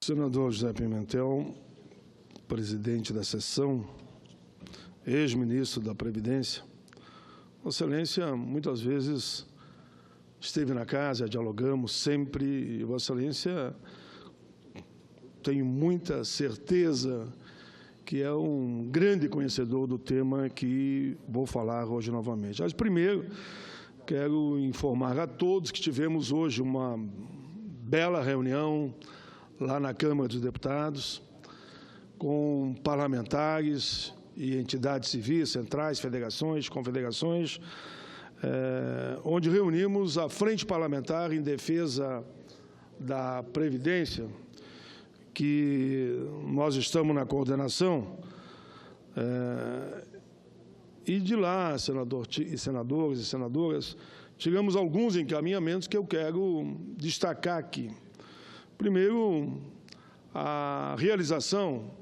Senador José Pimentel, presidente da sessão, ex-ministro da Previdência, Vossa Excelência muitas vezes esteve na casa, dialogamos sempre, e Vossa Excelência tenho muita certeza que é um grande conhecedor do tema que vou falar hoje novamente. Mas, primeiro, quero informar a todos que tivemos hoje uma bela reunião lá na Câmara dos Deputados, com parlamentares e entidades civis, centrais, federações, confederações, onde reunimos a Frente Parlamentar em Defesa da Previdência, que nós estamos na coordenação, e de lá, senadores e senadoras, tivemos alguns encaminhamentos que eu quero destacar aqui. Primeiro, a realização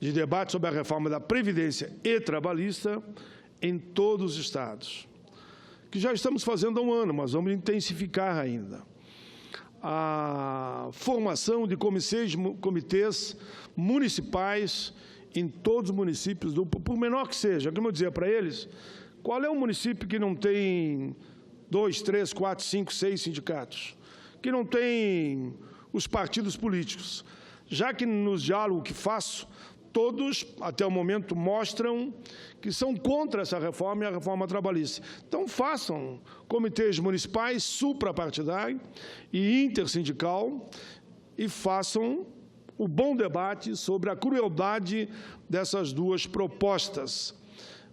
de debate sobre a reforma da Previdência e trabalhista em todos os estados, que já estamos fazendo há um ano, mas vamos intensificar ainda. A formação de comitês municipais em todos os municípios, por menor que seja. Como eu dizia para eles, qual é o município que não tem 2, 3, 4, 5, 6 sindicatos? Que não tem os partidos políticos? Já que nos diálogos que faço, todos, até o momento, mostram que são contra essa reforma e a reforma trabalhista. Então, façam comitês municipais suprapartidários e intersindical e façam o bom debate sobre a crueldade dessas duas propostas.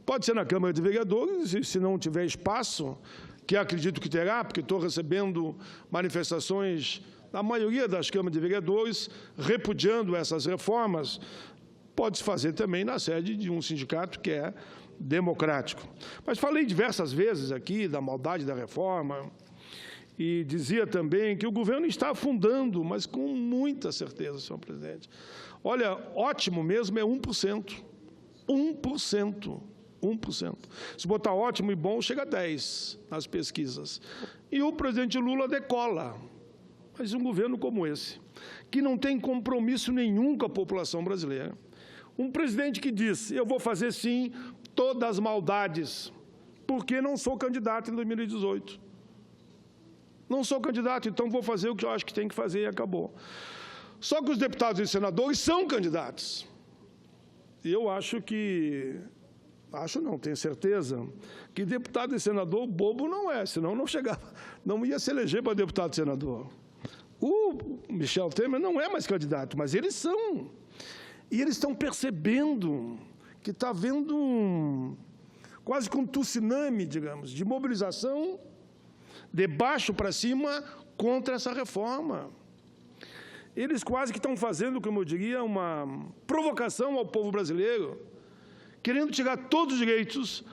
Pode ser na Câmara de Vereadores, e se não tiver espaço, que acredito que terá, porque estou recebendo manifestações da maioria das câmaras de vereadores repudiando essas reformas, pode-se fazer também na sede de um sindicato que é democrático. Mas falei diversas vezes aqui da maldade da reforma e dizia também que o governo está afundando, mas com muita certeza, senhor presidente. Olha, ótimo mesmo é 1%. 1%. 1%. Se botar ótimo e bom, chega a 10% nas pesquisas. E o presidente Lula decola. Mas um governo como esse, que não tem compromisso nenhum com a população brasileira, um presidente que diz, eu vou fazer sim todas as maldades, porque não sou candidato em 2018. Não sou candidato, então vou fazer o que eu acho que tem que fazer e acabou. Só que os deputados e senadores são candidatos. E eu acho que, tenho certeza, que deputado e senador bobo não é, senão não chegava, não ia se eleger para deputado e senador. O Michel Temer não é mais candidato, mas eles são. E eles estão percebendo que está havendo quase que um tsunami, digamos, de mobilização de baixo para cima contra essa reforma. Eles quase que estão fazendo, como eu diria, uma provocação ao povo brasileiro, querendo tirar todos os direitos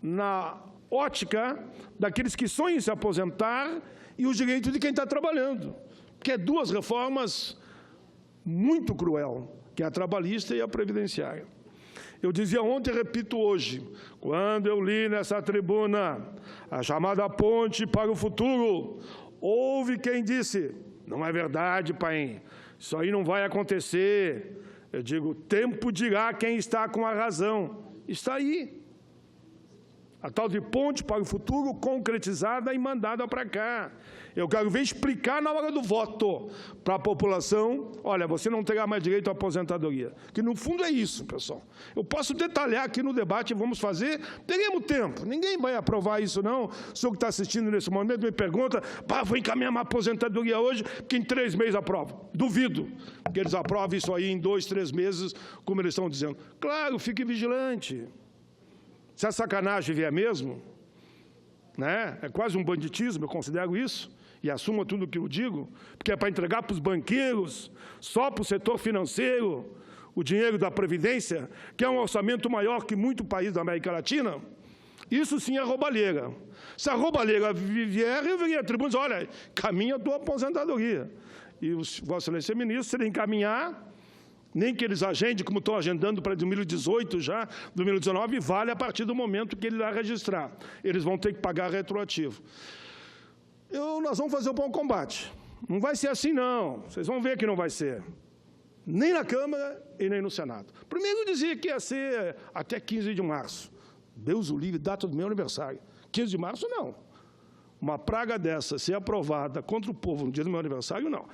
na ótica daqueles que sonham em se aposentar e os direitos de quem está trabalhando. Porque é duas reformas muito cruel, que é a trabalhista e a previdenciária. Eu dizia ontem e repito hoje, quando eu li nessa tribuna a chamada ponte para o futuro, houve quem disse, não é verdade, Paim, isso aí não vai acontecer. Eu digo, tempo dirá quem está com a razão. Está aí. A tal de ponte para o futuro concretizada e mandada para cá. Eu quero ver explicar na hora do voto para a população, olha, você não terá mais direito à aposentadoria. Que no fundo é isso, pessoal. Eu posso detalhar aqui no debate, vamos fazer, teremos tempo. Ninguém vai aprovar isso, não. O senhor que está assistindo nesse momento me pergunta, vou encaminhar uma aposentadoria hoje, que em 3 meses aprovam. Duvido que eles aprovem isso aí em 2, 3 meses, como eles estão dizendo. Claro, fique vigilante. Se a sacanagem vier mesmo, né, é quase um banditismo, eu considero isso, e assumo tudo o que eu digo, porque é para entregar para os banqueiros, só para o setor financeiro, o dinheiro da Previdência, que é um orçamento maior que muito país da América Latina, isso sim é roubalheira. Se a roubalheira vier, eu viria à tribuna e dizer, olha, caminha a tua aposentadoria. E o Vossa Excelência Ministro, se ele encaminhar, nem que eles agendem, como estão agendando para 2018 já, 2019, vale a partir do momento que ele vai registrar. Eles vão ter que pagar retroativo. Nós vamos fazer um bom combate. Não vai ser assim, não. Vocês vão ver que não vai ser. Nem na Câmara e nem no Senado. Primeiro dizia que ia ser até 15 de março. Deus o livre, data do meu aniversário. 15 de março, não. Uma praga dessa ser aprovada contra o povo no dia do meu aniversário, não.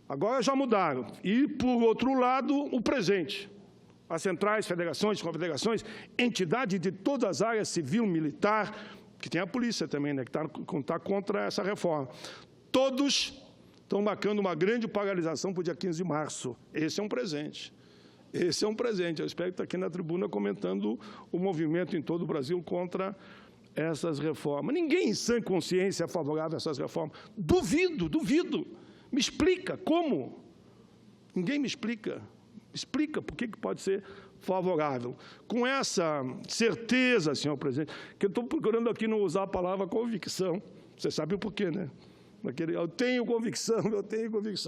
Agora já mudaram. E, por outro lado, o presente. As centrais, federações, confederações, entidades de todas as áreas, civil, militar, que tem a polícia também, né, que está contra essa reforma. Todos estão marcando uma grande paralisação para o dia 15 de março. Esse é um presente. Esse é um presente. Eu espero estar aqui na tribuna comentando o movimento em todo o Brasil contra essas reformas. Ninguém em sã consciência é favorável a essas reformas. Duvido, duvido. Me explica como. Ninguém me explica. Explica por que pode ser favorável. Com essa certeza, senhor presidente, que eu estou procurando aqui não usar a palavra convicção. Você sabe o porquê, né? Eu tenho convicção,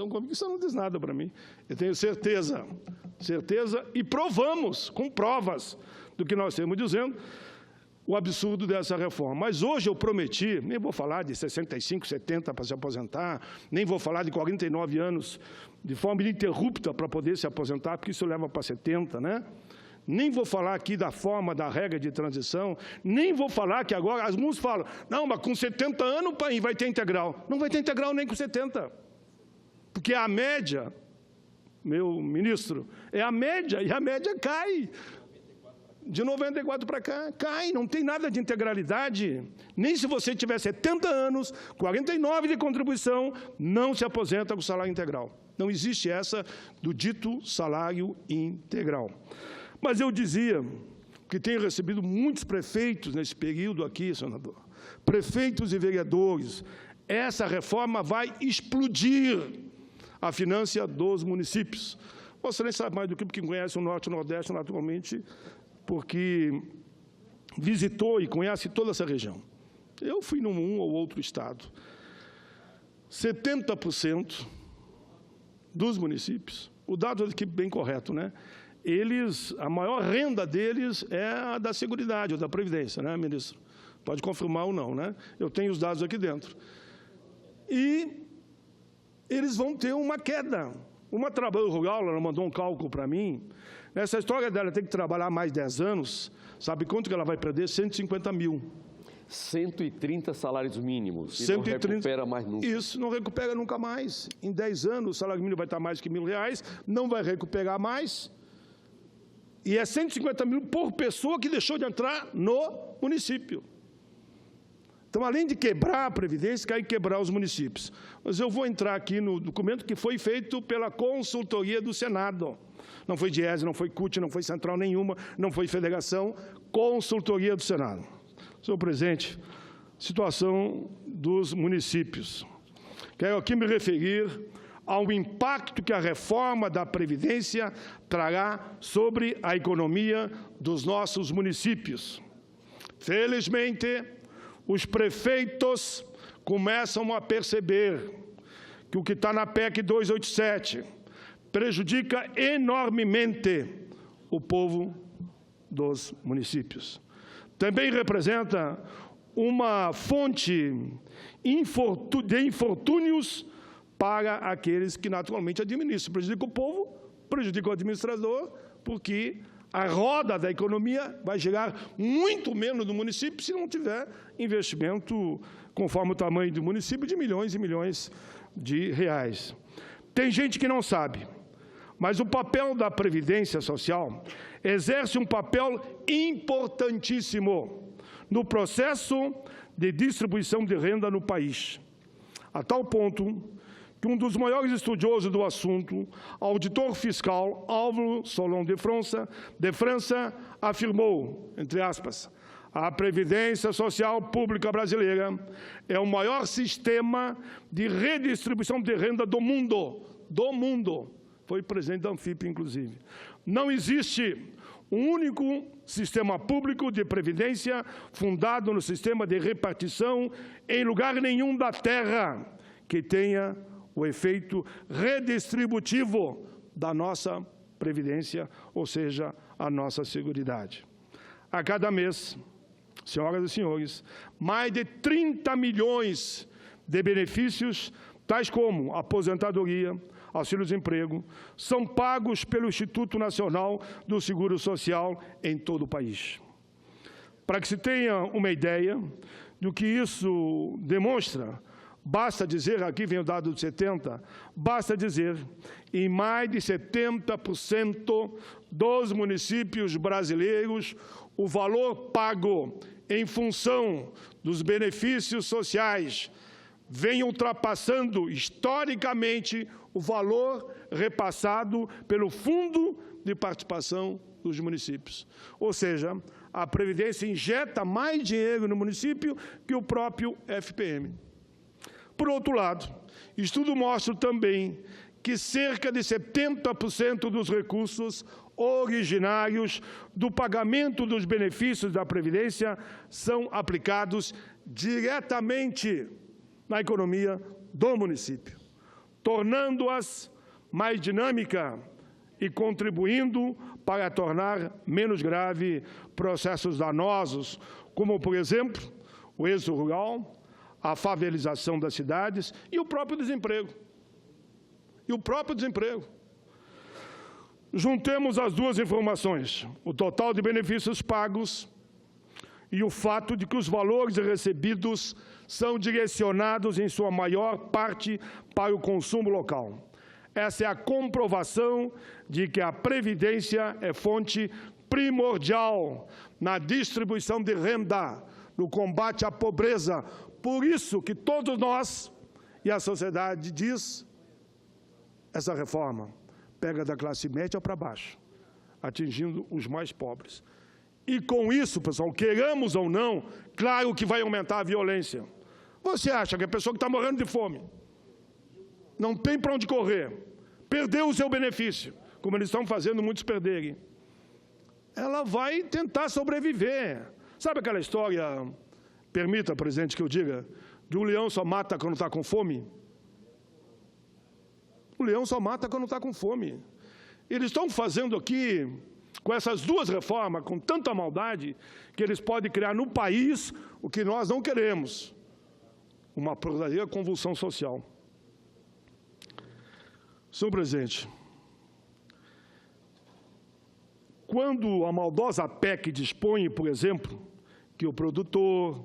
convicção não diz nada para mim. Eu tenho certeza e provamos, com provas do que nós estamos dizendo, o absurdo dessa reforma. Mas hoje eu prometi, nem vou falar de 65, 70 para se aposentar, nem vou falar de 49 anos de forma ininterrupta para poder se aposentar, porque isso leva para 70, né? Nem vou falar aqui da forma da regra de transição, nem vou falar que agora, alguns falam, não, mas com 70 anos o país vai ter integral. Não vai ter integral nem com 70. Porque a média, meu ministro, é a média, e a média cai. De 94 para cá, cai, não tem nada de integralidade. Nem se você tiver 70 anos, 49 de contribuição, não se aposenta com salário integral. Não existe essa do dito salário integral. Mas eu dizia que tenho recebido muitos prefeitos nesse período aqui, senador, prefeitos e vereadores. Essa reforma vai explodir a finança dos municípios. Você nem sabe mais do que quem conhece o Norte e o Nordeste, naturalmente, porque visitou e conhece toda essa região. Eu fui num ou outro estado. 70% dos municípios, o dado aqui bem correto, né? A maior renda deles é a da Seguridade, ou da Previdência, né, ministro? Pode confirmar ou não, né? Eu tenho os dados aqui dentro. E eles vão ter uma queda. Uma trabalhadora rural, ela mandou um cálculo para mim. Essa história dela tem que trabalhar mais 10 anos, sabe quanto que ela vai perder? 150 mil. 130 salários mínimos, e 130, não recupera mais nunca. Isso, não recupera nunca mais. Em 10 anos, o salário mínimo vai estar mais que R$1.000, não vai recuperar mais. E é 150 mil por pessoa que deixou de entrar no município. Então, além de quebrar a Previdência, quer quebrar os municípios. Mas eu vou entrar aqui no documento que foi feito pela consultoria do Senado. Não foi Diese, não foi CUT, não foi central nenhuma, não foi federação, consultoria do Senado. Senhor presidente, situação dos municípios. Quero aqui me referir ao impacto que a reforma da Previdência trará sobre a economia dos nossos municípios. Felizmente, os prefeitos começam a perceber que o que está na PEC 287 prejudica enormemente o povo dos municípios. Também representa uma fonte de infortúnios para aqueles que naturalmente administram. Prejudica o povo, prejudica o administrador, porque a roda da economia vai gerar muito menos no município se não tiver investimento, conforme o tamanho do município, de milhões e milhões de reais. Tem gente que não sabe, mas o papel da Previdência Social exerce um papel importantíssimo no processo de distribuição de renda no país, a tal ponto que um dos maiores estudiosos do assunto, auditor fiscal Álvaro Solon de França, afirmou, entre aspas, a Previdência Social Pública Brasileira é o maior sistema de redistribuição de renda do mundo. Do mundo. Foi presidente da Anfip, inclusive. Não existe um único sistema público de previdência fundado no sistema de repartição em lugar nenhum da Terra que tenha o efeito redistributivo da nossa previdência, ou seja, a nossa seguridade. A cada mês, senhoras e senhores, mais de 30 milhões de benefícios tais como aposentadoria, auxílio-desemprego, são pagos pelo Instituto Nacional do Seguro Social em todo o país. Para que se tenha uma ideia do que isso demonstra, basta dizer, aqui vem o dado de 70, basta dizer, em mais de 70% dos municípios brasileiros, o valor pago em função dos benefícios sociais vem ultrapassando historicamente o valor repassado pelo Fundo de Participação dos municípios. Ou seja, a Previdência injeta mais dinheiro no município que o próprio FPM. Por outro lado, estudo mostra também que cerca de 70% dos recursos originários do pagamento dos benefícios da Previdência são aplicados diretamente na economia do município, tornando-as mais dinâmica e contribuindo para tornar menos grave processos danosos, como, por exemplo, o êxodo rural, a favelização das cidades e o próprio desemprego. Juntemos as duas informações, o total de benefícios pagos e o fato de que os valores recebidos são direcionados, em sua maior parte, para o consumo local. Essa é a comprovação de que a Previdência é fonte primordial na distribuição de renda, no combate à pobreza. Por isso que todos nós e a sociedade diz, essa reforma pega da classe média para baixo, atingindo os mais pobres. E com isso, pessoal, queiramos ou não, claro que vai aumentar a violência. Você acha que a pessoa que está morrendo de fome, não tem para onde correr, perdeu o seu benefício, como eles estão fazendo muitos perderem, ela vai tentar sobreviver. Sabe aquela história, permita, presidente, que eu diga, de um leão só mata quando está com fome? O leão só mata quando está com fome. Eles estão fazendo aqui, com essas duas reformas, com tanta maldade, que eles podem criar no país o que nós não queremos, uma verdadeira convulsão social. Senhor presidente, quando a maldosa PEC dispõe, por exemplo, que o produtor,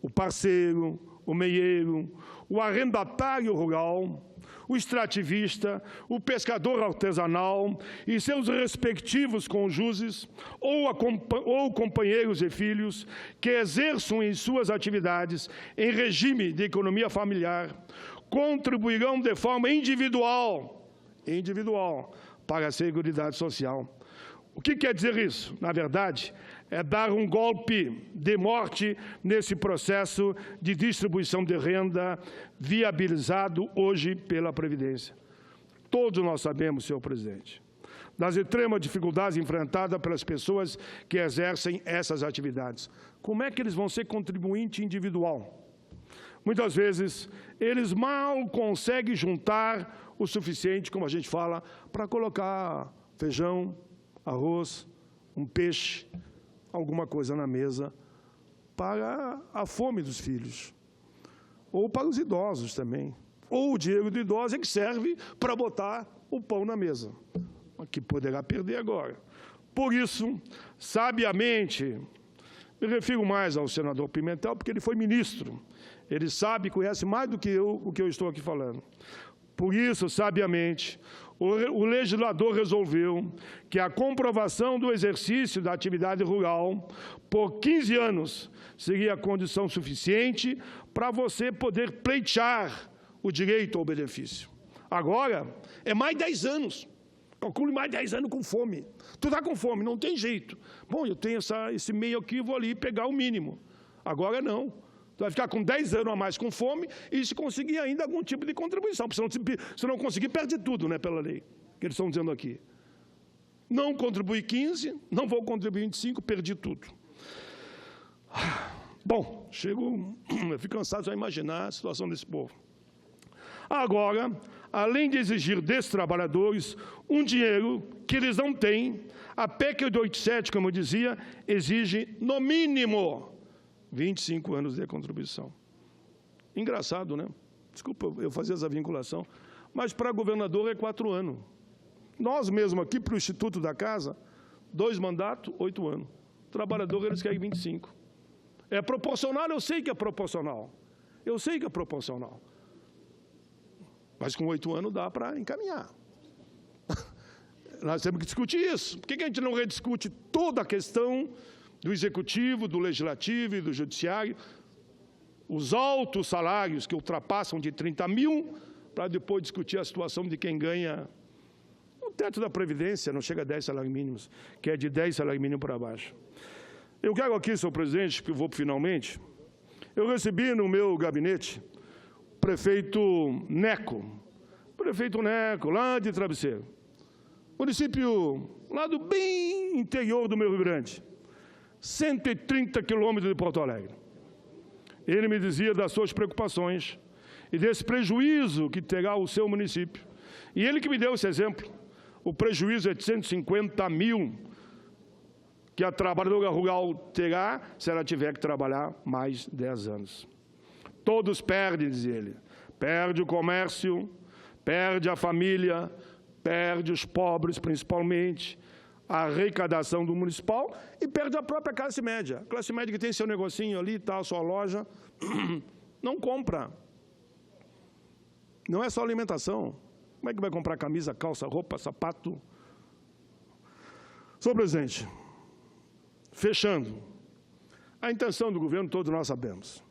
o parceiro, o meieiro, o arrendatário rural, o extrativista, o pescador artesanal e seus respectivos cônjuges ou companheiros e filhos que exerçam em suas atividades em regime de economia familiar contribuirão de forma individual para a Seguridade Social. O que quer dizer isso? Na verdade, é dar um golpe de morte nesse processo de distribuição de renda viabilizado hoje pela Previdência. Todos nós sabemos, senhor presidente, das extremas dificuldades enfrentadas pelas pessoas que exercem essas atividades. Como é que eles vão ser contribuinte individual? Muitas vezes, eles mal conseguem juntar o suficiente, como a gente fala, para colocar feijão, arroz, um peixe, alguma coisa na mesa para a fome dos filhos, ou para os idosos também. Ou o dinheiro do idoso é que serve para botar o pão na mesa, que poderá perder agora. Por isso, sabiamente, me refiro mais ao senador Pimentel, porque ele foi ministro. Ele sabe, conhece mais do que eu o que eu estou aqui falando. Por isso, sabiamente, o legislador resolveu que a comprovação do exercício da atividade rural por 15 anos seria a condição suficiente para você poder pleitear o direito ao benefício. Agora, é mais 10 anos. Calcule mais 10 anos com fome. Tu está com fome, não tem jeito. Bom, eu tenho esse meio aqui, vou ali pegar o mínimo. Agora não. Tu vai ficar com 10 anos a mais com fome e se conseguir ainda algum tipo de contribuição. Porque se não conseguir, perde tudo, né, pela lei, que eles estão dizendo aqui. Não contribui 15, não vou contribuir 25, perdi tudo. Bom, eu fico cansado de já imaginar a situação desse povo. Agora, além de exigir desses trabalhadores um dinheiro que eles não têm, a PEC de 87, como eu dizia, exige, no mínimo, 25 anos de contribuição. Engraçado, né? Desculpa eu fazer essa vinculação, mas para governador é 4 anos. Nós mesmo aqui, para o Instituto da Casa, 2 mandatos, 8 anos. Trabalhador, eles querem 25. É proporcional, eu sei que é proporcional. Eu sei que é proporcional. Mas com 8 anos dá para encaminhar. Nós temos que discutir isso. Por que a gente não rediscute toda a questão do Executivo, do Legislativo e do Judiciário, os altos salários que ultrapassam de 30 mil, para depois discutir a situação de quem ganha o teto da Previdência, não chega a 10 salários mínimos, que é de 10 salários mínimos para baixo. Eu quero aqui, senhor presidente, que eu vou finalmente, eu recebi no meu gabinete o prefeito Neco, lá de Travesseiro, município lá do bem interior do meu Rio Grande, 130 quilômetros de Porto Alegre. Ele me dizia das suas preocupações e desse prejuízo que terá o seu município. E ele que me deu esse exemplo. O prejuízo é de 150 mil que a trabalhadora rural terá se ela tiver que trabalhar mais 10 anos. Todos perdem, dizia ele. Perde o comércio, perde a família, perde os pobres, principalmente, a arrecadação do municipal e perde a própria classe média. A classe média que tem seu negocinho ali, tá, sua loja, não compra. Não é só alimentação. Como é que vai comprar camisa, calça, roupa, sapato? Senhor presidente, fechando, a intenção do governo todos nós sabemos.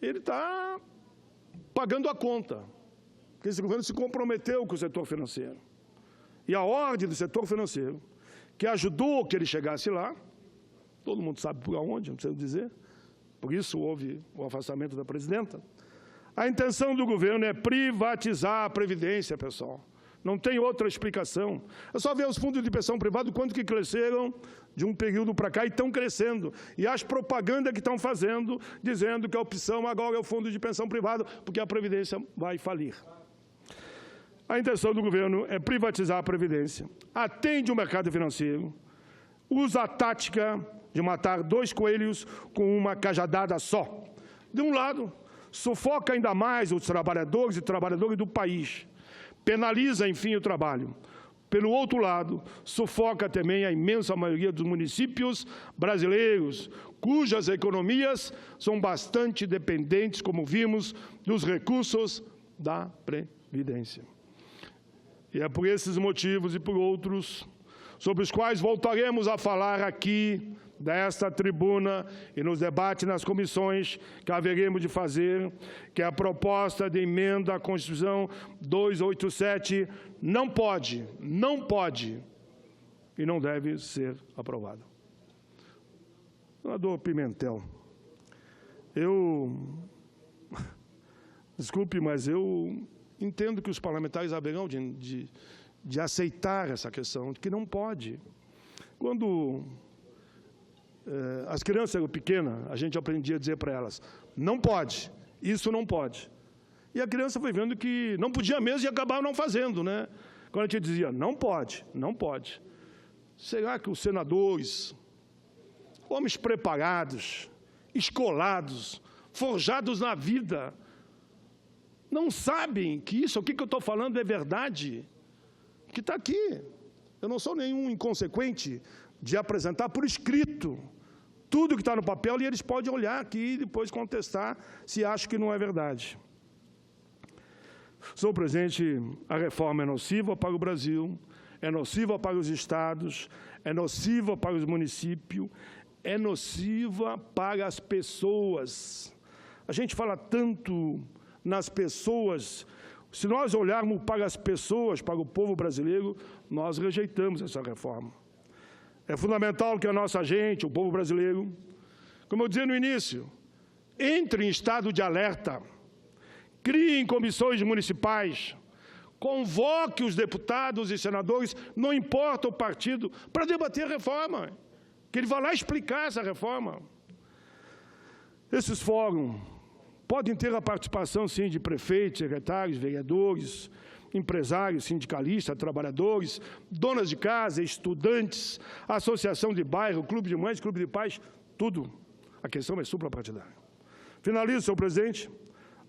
Ele está pagando a conta, porque esse governo se comprometeu com o setor financeiro. E a ordem do setor financeiro, que ajudou que ele chegasse lá, todo mundo sabe por onde, não preciso dizer, por isso houve o afastamento da presidenta. A intenção do governo é privatizar a Previdência, pessoal. Não tem outra explicação. É só ver os fundos de pensão privado, quanto que cresceram de um período para cá e estão crescendo. E as propagandas que estão fazendo, dizendo que a opção agora é o fundo de pensão privado, porque a Previdência vai falir. A intenção do governo é privatizar a Previdência, atende o mercado financeiro, usa a tática de matar 2 coelhos com uma cajadada só. De um lado, sufoca ainda mais os trabalhadores e trabalhadoras do país, penaliza, enfim, o trabalho. Pelo outro lado, sufoca também a imensa maioria dos municípios brasileiros, cujas economias são bastante dependentes, como vimos, dos recursos da Previdência. E é por esses motivos e por outros, sobre os quais voltaremos a falar aqui, desta tribuna e nos debates nas comissões que haveremos de fazer, que a proposta de emenda à Constituição 287 não pode e não deve ser aprovada. Senador Pimentel, desculpe, mas eu entendo que os parlamentares haverão de aceitar essa questão, de que não pode. Quando as crianças eram pequenas, a gente aprendia a dizer para elas, não pode, isso não pode. E a criança foi vendo que não podia mesmo e acabava não fazendo, né? Quando a gente dizia, não pode, não pode. Será que os senadores, homens preparados, escolados, forjados na vida, não sabem que isso aqui que eu estou falando é verdade? Que está aqui. Eu não sou nenhum inconsequente de apresentar por escrito tudo que está no papel e eles podem olhar aqui e depois contestar se acham que não é verdade. Senhor presidente, a reforma é nociva para o Brasil, é nociva para os estados, é nociva para os municípios, é nociva para as pessoas. A gente fala tanto nas pessoas. Se nós olharmos para as pessoas, para o povo brasileiro, nós rejeitamos essa reforma. É fundamental que a nossa gente, o povo brasileiro, como eu dizia no início, entre em estado de alerta, criem comissões municipais, convoque os deputados e senadores, não importa o partido, para debater a reforma, que ele vá lá explicar essa reforma. Esses fóruns podem ter a participação, sim, de prefeitos, secretários, vereadores, empresários, sindicalistas, trabalhadores, donas de casa, estudantes, associação de bairro, clube de mães, clube de pais, tudo. A questão é suprapartidária. Finalizo, senhor presidente,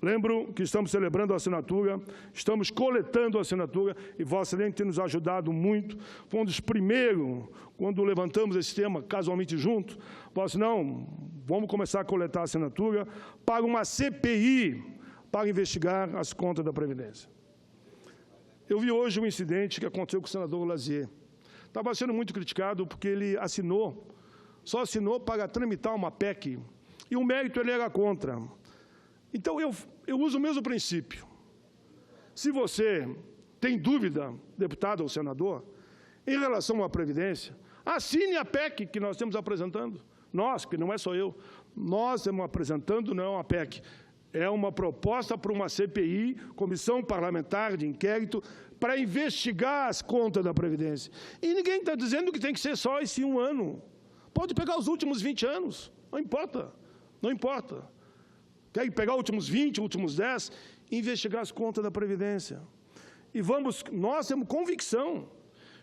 Lembro que estamos celebrando a assinatura, estamos coletando a assinatura e Vossa Excelência tem nos ajudado muito. Foi um dos primeiros, quando levantamos esse tema casualmente juntos, Vossa não, vamos começar a coletar a assinatura para uma CPI para investigar as contas da Previdência. Eu vi hoje um incidente que aconteceu com o senador Lazier. Estava sendo muito criticado porque ele só assinou para tramitar uma PEC e o mérito ele era contra. Então, eu uso o mesmo princípio. Se você tem dúvida, deputado ou senador, em relação à Previdência, assine a PEC que nós estamos apresentando. Nós, que não é só eu, nós estamos apresentando, não é uma PEC, é uma proposta para uma CPI, Comissão Parlamentar de Inquérito, para investigar as contas da Previdência. E ninguém está dizendo que tem que ser só esse 1 ano. Pode pegar os últimos 20 anos, não importa, não importa. Quer pegar os últimos 20, últimos 10, e investigar as contas da Previdência. E nós temos convicção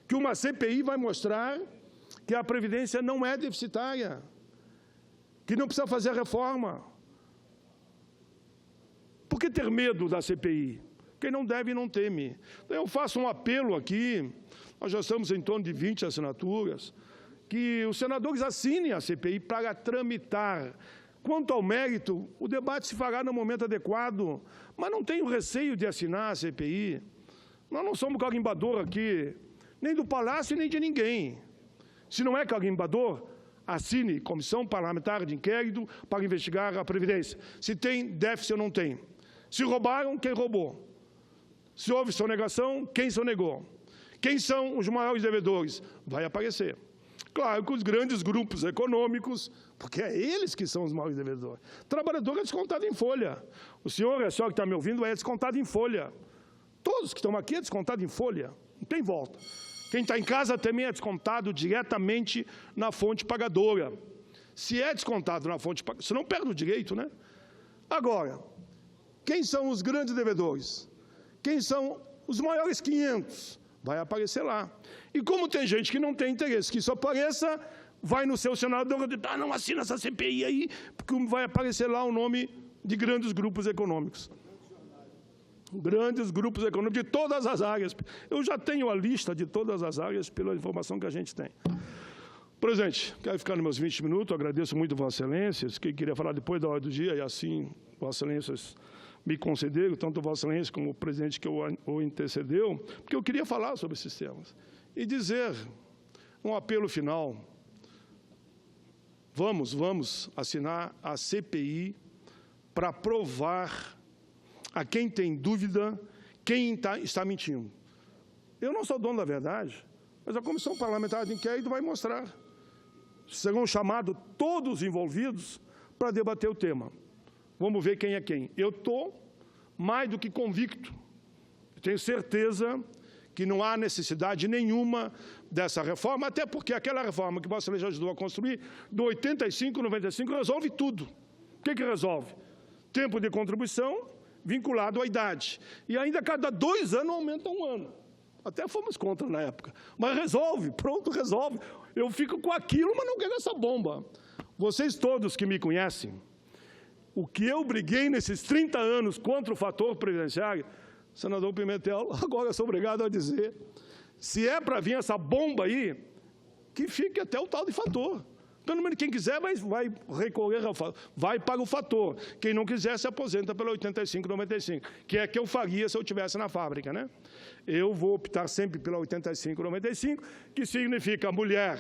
que uma CPI vai mostrar que a Previdência não é deficitária, que não precisa fazer reforma. Por que ter medo da CPI? Quem não deve, não teme. Então, eu faço um apelo aqui, nós já estamos em torno de 20 assinaturas, que os senadores assinem a CPI para tramitar. Quanto ao mérito, o debate se fará no momento adequado, mas não tenho receio de assinar a CPI. Nós não somos carimbador aqui, nem do Palácio, nem de ninguém. Se não é carimbador, assine Comissão Parlamentar de Inquérito para investigar a Previdência. Se tem déficit ou não tem. Se roubaram, quem roubou? Se houve sonegação, quem sonegou? Quem são os maiores devedores? Vai aparecer. Claro que os grandes grupos econômicos, porque é eles que são os maiores devedores. Trabalhador é descontado em folha. O senhor, a senhora que está me ouvindo, é descontado em folha. Todos que estão aqui é descontado em folha. Não tem volta. Quem está em casa também é descontado diretamente na fonte pagadora. Se é descontado na fonte pagadora, você não perde o direito, né? Agora, quem são os grandes devedores? Quem são os maiores 500? Vai aparecer lá. E como tem gente que não tem interesse que isso apareça, vai no seu senador e diz, não assina essa CPI aí, porque vai aparecer lá o nome de grandes grupos econômicos. Grandes grupos econômicos de todas as áreas. Eu já tenho a lista de todas as áreas pela informação que a gente tem. Presidente, quero ficar nos meus 20 minutos, agradeço muito Vossa Excelência, que queria falar depois da hora do dia, e assim Vossa Excelência me concederam, tanto Vossa Excelência como o presidente que o intercedeu, porque eu queria falar sobre esses temas. E dizer, um apelo final, vamos assinar a CPI para provar a quem tem dúvida quem está mentindo. Eu não sou dono da verdade, mas a Comissão Parlamentar de Inquérito vai mostrar. Serão chamados todos os envolvidos para debater o tema. Vamos ver quem é quem. Eu estou mais do que convicto. Eu tenho certeza que não há necessidade nenhuma dessa reforma, até porque aquela reforma que Vossa Excelência ajudou a construir, do 85, 95, resolve tudo. O que resolve? Tempo de contribuição vinculado à idade. E ainda cada 2 anos aumenta 1 ano. Até fomos contra na época. Mas resolve, pronto, resolve. Eu fico com aquilo, mas não quero essa bomba. Vocês todos que me conhecem, o que eu briguei nesses 30 anos contra o fator previdenciário, senador Pimentel, agora eu sou obrigado a dizer, se é para vir essa bomba aí, que fique até o tal de fator. Pelo menos quem quiser vai recorrer ao fator, vai para o fator. Quem não quiser se aposenta pela 85/95, que é que eu faria se eu estivesse na fábrica, né? Eu vou optar sempre pela 85/95, que significa mulher.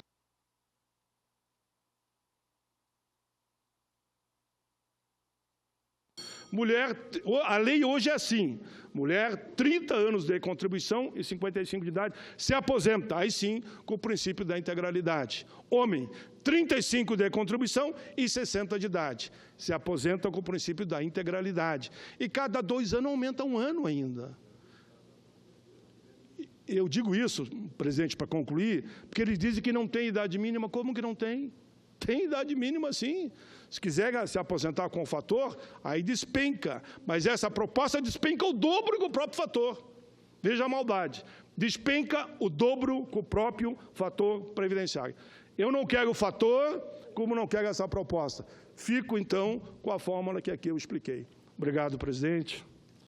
A lei hoje é assim, mulher, 30 anos de contribuição e 55 de idade, se aposenta, aí sim, com o princípio da integralidade. Homem, 35 de contribuição e 60 de idade, se aposenta com o princípio da integralidade. E cada 2 anos aumenta 1 ano ainda. Eu digo isso, presidente, para concluir, porque eles dizem que não tem idade mínima. Como que não tem? Tem idade mínima, sim. Se quiser se aposentar com o fator, aí despenca. Mas essa proposta despenca o dobro com o próprio fator. Veja a maldade. Despenca o dobro com o próprio fator previdenciário. Eu não quero o fator, como não quero essa proposta. Fico, então, com a fórmula que aqui eu expliquei. Obrigado, presidente.